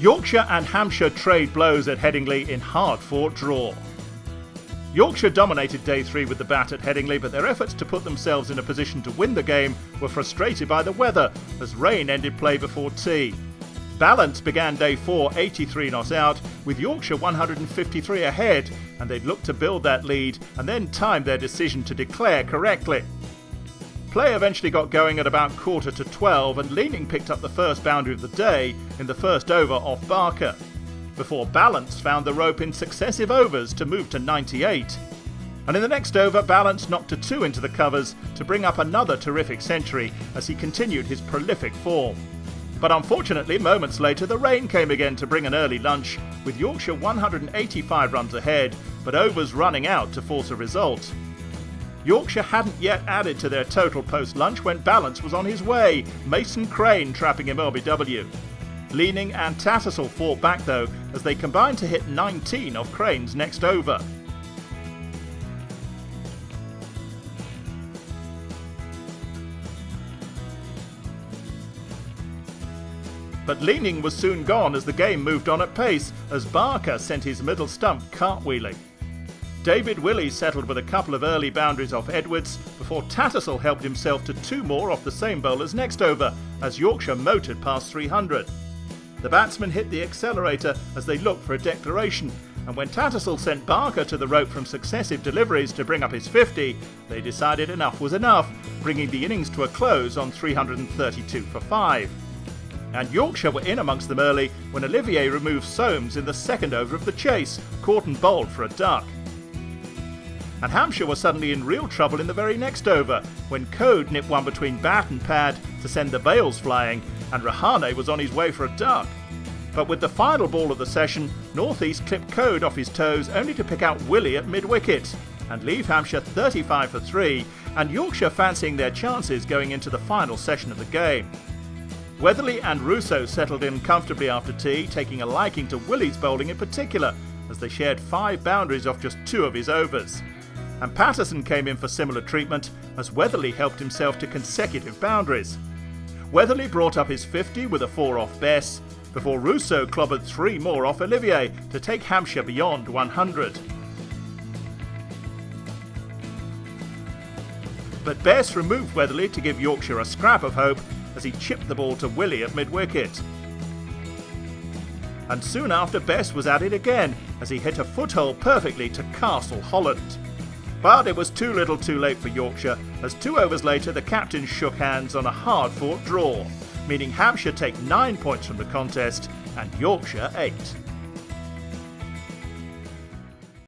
Yorkshire and Hampshire trade blows at Headingley in hard-fought draw. Yorkshire dominated day 3 with the bat at Headingley, but their efforts to put themselves in a position to win the game were frustrated by the weather as rain ended play before tea. Balance began day 4 83 not out, with Yorkshire 153 ahead, and they'd looked to build that lead and then timed their decision to declare correctly. Play eventually got going at about 11:45, and Leaning picked up the first boundary of the day in the first over off Barker, before Balance found the rope in successive overs to move to 98. And in the next over, Balance knocked a 2 into the covers to bring up another terrific century as he continued his prolific form. But unfortunately, moments later, the rain came again to bring an early lunch, with Yorkshire 185 runs ahead, but overs running out to force a result. Yorkshire hadn't yet added to their total post-lunch when Balance was on his way, Mason Crane trapping him LBW. Leaning and Tattersall fought back though, as they combined to hit 19 off Crane's next over. But Leaning was soon gone as the game moved on at pace, as Barker sent his middle stump cartwheeling. David Willey settled with a couple of early boundaries off Edwards, before Tattersall helped himself to 2 more off the same bowler's next over, as Yorkshire motored past 300. The batsmen hit the accelerator as they looked for a declaration, and when Tattersall sent Barker to the rope from successive deliveries to bring up his 50, they decided enough was enough, bringing the innings to a close on 332 for 5. And Yorkshire were in amongst them early when Olivier removed Soames in the second over of the chase, caught and bowled for a duck. And Hampshire were suddenly in real trouble in the very next over, when Code nipped one between bat and pad to send the bails flying, and Rahane was on his way for a duck. But with the final ball of the session, North East clipped Code off his toes only to pick out Willey at mid-wicket, and leave Hampshire 35 for 3, and Yorkshire fancying their chances going into the final session of the game. Weatherly and Russo settled in comfortably after tea, taking a liking to Willey's bowling in particular, as they shared 5 boundaries off just 2 of his overs. And Patterson came in for similar treatment, as Weatherly helped himself to consecutive boundaries. Weatherly brought up his 50 with a 4 off Bess, before Russo clobbered 3 more off Olivier to take Hampshire beyond 100. But Bess removed Weatherly to give Yorkshire a scrap of hope as he chipped the ball to Willey at mid-wicket. And soon after, Bess was at it again as he hit a foothold perfectly to Castle Holland. But it was too little too late for Yorkshire, as 2 overs later the captains shook hands on a hard-fought draw, meaning Hampshire take 9 points from the contest and Yorkshire 8.